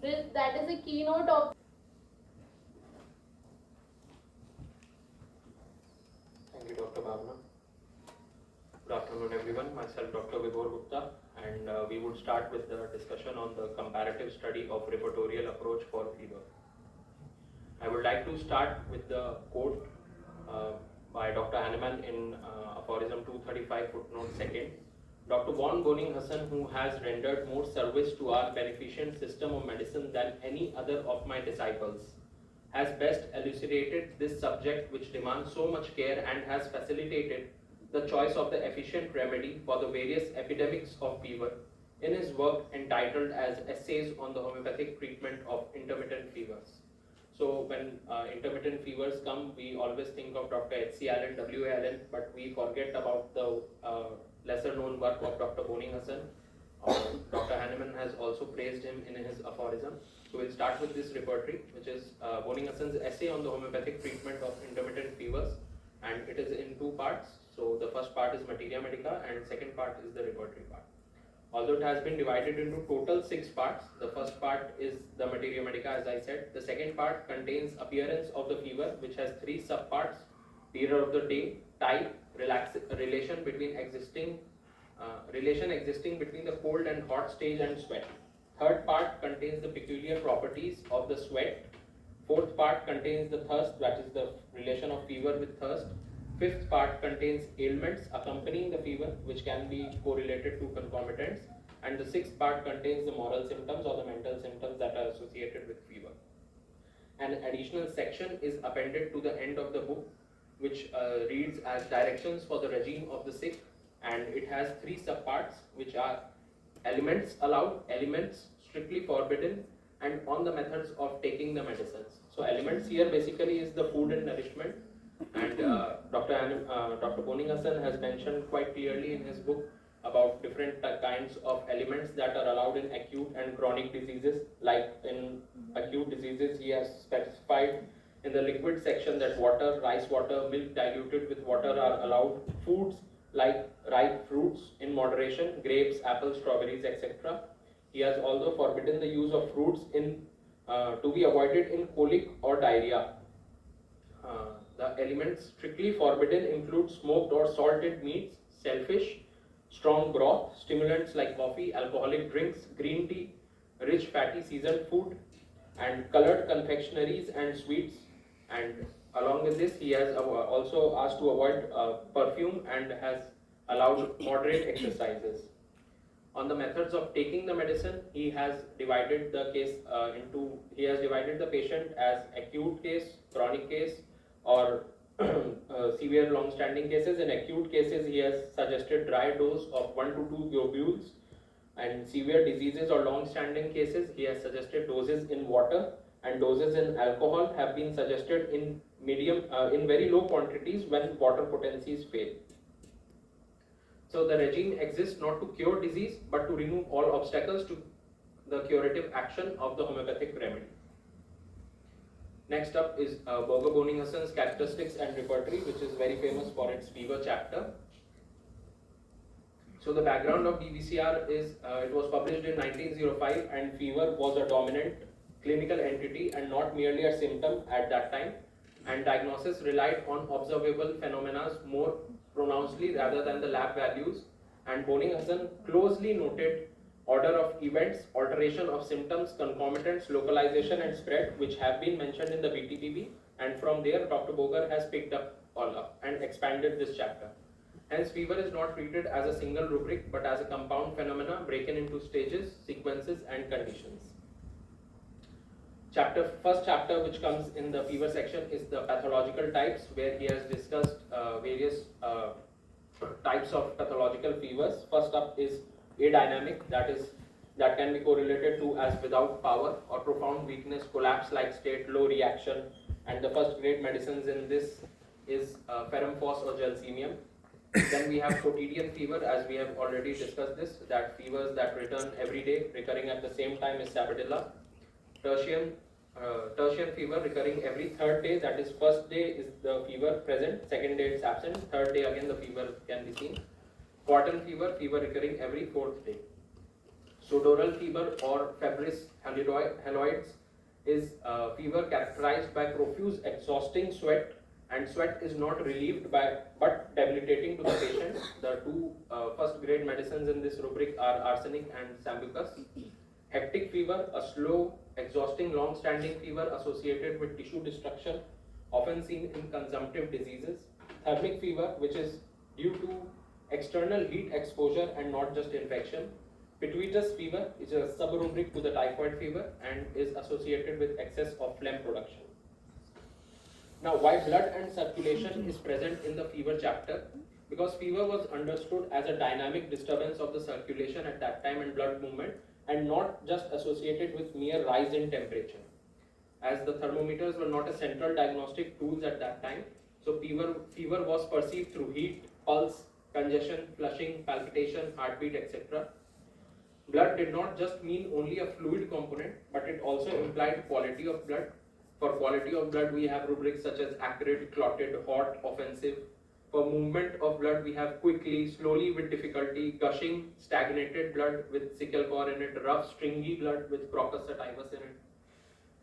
That is the keynote of. Thank you, Dr. Bhavna. Good afternoon, everyone. Myself, Dr. Vibhor Gupta, and we would start with the discussion on the comparative study of repertorial approach for fever. I would like to start with the quote by Dr. Hahnemann in aphorism 235 footnote 2nd. Dr. von Boenninghausen, who has rendered more service to our beneficent system of medicine than any other of my disciples, has best elucidated this subject which demands so much care and has facilitated the choice of the efficient remedy for the various epidemics of fever in his work entitled as Essays on the Homeopathic Treatment of Intermittent Fevers. So when intermittent fevers come, we always think of Dr. H.C. Allen, W.A. Allen, but we forget about the lesser known work of Dr. Boenninghausen. Dr. Hahnemann has also praised him in his aphorism. So we'll start with this repertory, which is Boenninghausen's essay on the homeopathic treatment of intermittent fevers, and it is in two parts. So the first part is Materia Medica and second part is the repertory part. Although it has been divided into total 6 parts, the first part is the Materia Medica, as I said. The second part contains appearance of the fever, which has 3 subparts: period of the day, type, relation existing between the cold and hot stage, and sweat. Third part contains the peculiar properties of the sweat. Fourth part contains the thirst, that is the relation of fever with thirst. Fifth part contains ailments accompanying the fever, which can be correlated to concomitants. And the sixth part contains the moral symptoms or the mental symptoms that are associated with fever. An additional section is appended to the end of the book, which reads as directions for the regime of the sick, and it has 3 subparts, which are elements allowed, elements strictly forbidden, and on the methods of taking the medicines. So elements here basically is the food and nourishment, and Dr. Boenninghausen has mentioned quite clearly in his book about different kinds of elements that are allowed in acute and chronic diseases. Like in acute diseases, he has specified in the liquid section that water, rice water, milk diluted with water are allowed. Foods like ripe fruits in moderation, grapes, apples, strawberries, etc. He has also forbidden the use of fruits to be avoided in colic or diarrhea. The elements strictly forbidden include smoked or salted meats, shellfish, strong broth, stimulants like coffee, alcoholic drinks, green tea, rich fatty seasoned food, and colored confectionaries and sweets. And along with this, he has also asked to avoid perfume and has allowed moderate exercises. On the methods of taking the medicine, he has divided the case he has divided the patient as acute case, chronic case, or severe long-standing cases. In acute cases, he has suggested dry dose of 1 to 2 globules, and severe diseases or long-standing cases, he has suggested doses in water, and doses in alcohol have been suggested in very low quantities when water potencies fail. So the regime exists not to cure disease, but to remove all obstacles to the curative action of the homeopathic remedy. Next up is Boger Boenninghausen's Characteristics and Repertory, which is very famous for its fever chapter. So the background of BBCR is it was published in 1905, and fever was a dominant clinical entity and not merely a symptom at that time, and diagnosis relied on observable phenomena more pronouncedly rather than the lab values, and Boenninghausen closely noted order of events, alteration of symptoms, concomitants, localization and spread, which have been mentioned in the BTPB, and from there Dr. Boger has picked up all up and expanded this chapter. Hence, fever is not treated as a single rubric but as a compound phenomena broken into stages, sequences and conditions. First chapter, which comes in the fever section, is the pathological types, where he has discussed various types of pathological fevers. First up is adynamic, that can be correlated to as without power or profound weakness, collapse-like state, low reaction, and the first grade medicines in this is ferrum phos or gelseemium. Then we have quotidian fever, as we have already discussed this, that fevers that return every day, recurring at the same time, is Sabadilla. Tertian fever recurring every 3rd day, that is first day is the fever present, 2nd day it's absent, 3rd day again the fever can be seen. Quartan fever, fever recurring every 4th day. Sodoral fever or febris haloides is fever characterized by profuse exhausting sweat, and sweat is not relieved by but debilitating to the patient. The two first grade medicines in this rubric are arsenic and sambucus. Hectic fever, a slow, exhausting, long-standing fever associated with tissue destruction, often seen in consumptive diseases. Thermic fever, which is due to external heat exposure and not just infection. Pituitous fever is a sub-rubric to the typhoid fever and is associated with excess of phlegm production. Now, why blood and circulation is present in the fever chapter? Because fever was understood as a dynamic disturbance of the circulation at that time and blood movement, and not just associated with mere rise in temperature. As the thermometers were not a central diagnostic tools at that time, so fever was perceived through heat, pulse, congestion, flushing, palpitation, heartbeat, etc. Blood did not just mean only a fluid component, but it also implied quality of blood. For quality of blood, we have rubrics such as acrid, clotted, hot, offensive. For movement of blood, we have quickly, slowly with difficulty, gushing, stagnated blood with sickle core in it, rough, stringy blood with crocus sativus in it,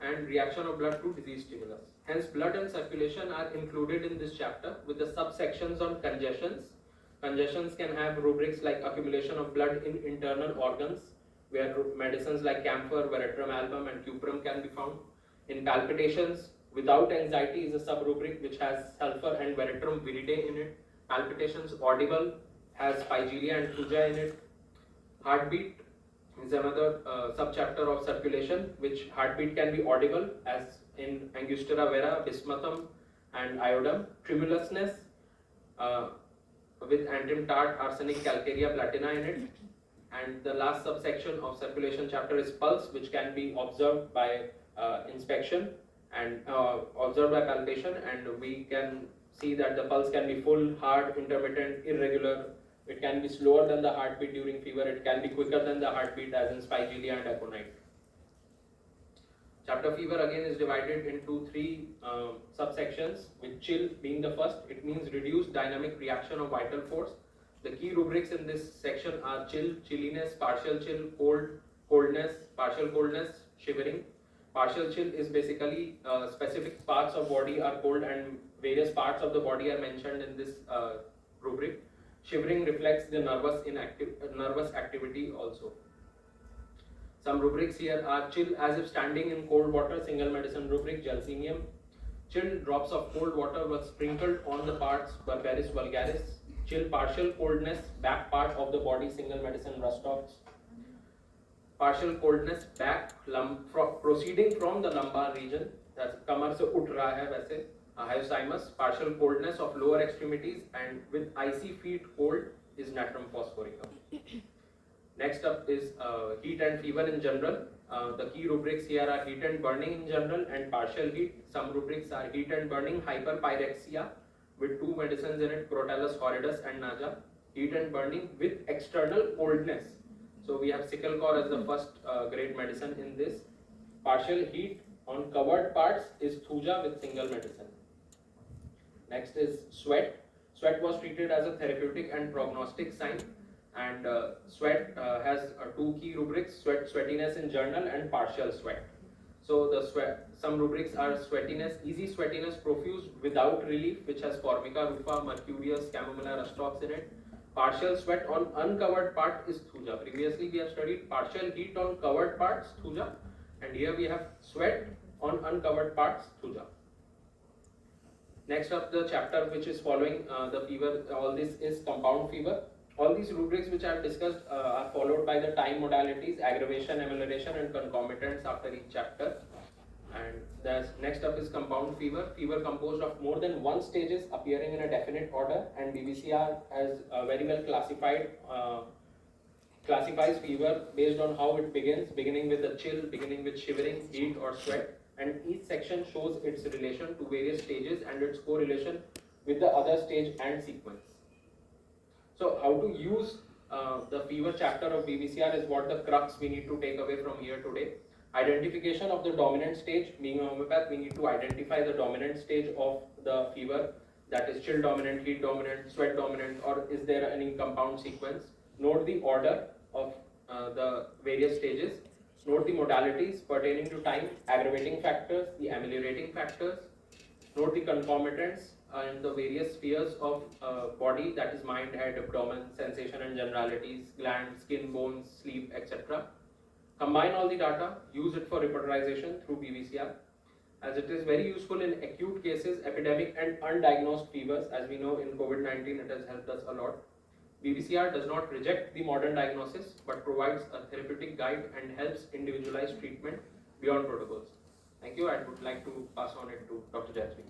and reaction of blood to disease stimulus. Hence, blood and circulation are included in this chapter with the subsections on congestions. Congestions can have rubrics like accumulation of blood in internal organs, where medicines like camphor, veratrum album, and cuprum can be found. In palpitations, without anxiety is a sub-rubric which has sulfur and veratrum viridae in it. Palpitations audible has pygelia and thuja in it. Heartbeat is another subchapter of circulation, which heartbeat can be audible as in angustura vera, bismuthum, and iodum. Tremulousness with antim tart, arsenic, calcarea, platina in it. And the last subsection of circulation chapter is pulse, which can be observed by inspection and observed by palpation, and we can see that the pulse can be full, hard, intermittent, irregular. It can be slower than the heartbeat during fever. It can be quicker than the heartbeat as in spigelia and aconite. Chapter fever again is divided into three subsections, with chill being the first. It means reduced dynamic reaction of vital force. The key rubrics in this section are chill, chilliness, partial chill, cold, coldness, partial coldness, shivering. Partial chill is basically specific parts of body are cold and various parts of the body are mentioned in this rubric. Shivering reflects the nervous activity also. Some rubrics here are chill as if standing in cold water, single medicine rubric, Gelsemium. Chilled drops of cold water were sprinkled on the parts, Barbaris vulgaris. Chill partial coldness, back part of the body, single medicine, Rustox. Partial coldness, back, proceeding from the lumbar region, that's kamar se ut raha hai वैसे, hyoscyamus. Partial coldness of lower extremities and with icy feet cold is natrum phosphoricum. Next up is heat and fever in general. The key rubrics here are heat and burning in general and partial heat. Some rubrics are heat and burning, hyperpyrexia with two medicines in it, Crotalus horridus and Naja. Heat and burning with external coldness. So we have sickle core as the first grade medicine in this. Partial heat on covered parts is Thuja with single medicine. Next is sweat. Sweat was treated as a therapeutic and prognostic sign. And sweat has two key rubrics, sweatiness in general and partial sweat. So the some rubrics are sweatiness, easy sweatiness, profuse without relief, which has Formica rufa, Mercurius, Chamomilla, Rustox in it. Partial sweat on uncovered part is Thuja. Previously we have studied partial heat on covered parts, Thuja, and here we have sweat on uncovered parts, Thuja. Next up, the chapter which is following the fever, all this is compound fever. All these rubrics which I have discussed are followed by the time modalities, aggravation, amelioration, and concomitants after each chapter. And the next up is compound fever. Fever composed of more than one stages appearing in a definite order, and BBCR has very well classifies fever based on how it begins, beginning with a chill, beginning with shivering, heat or sweat, and each section shows its relation to various stages and its correlation with the other stage and sequence. So how to use the fever chapter of BBCR is what the crux we need to take away from here today. Identification of the dominant stage. Being a homeopath, we need to identify the dominant stage of the fever, that is chill dominant, heat dominant, sweat dominant, or is there any compound sequence. Note the order of the various stages. Note the modalities pertaining to time, aggravating factors, the ameliorating factors. Note the concomitants and the various spheres of body, that is mind, head, abdomen, sensation and generalities, glands, skin, bones, sleep, etc. Combine all the data, use it for repertorization through BBCR, as it is very useful in acute cases, epidemic and undiagnosed fevers. As we know, in COVID-19 it has helped us a lot. BBCR does not reject the modern diagnosis but provides a therapeutic guide and helps individualize treatment beyond protocols. Thank you. I would like to pass on it to Dr. Jayashree.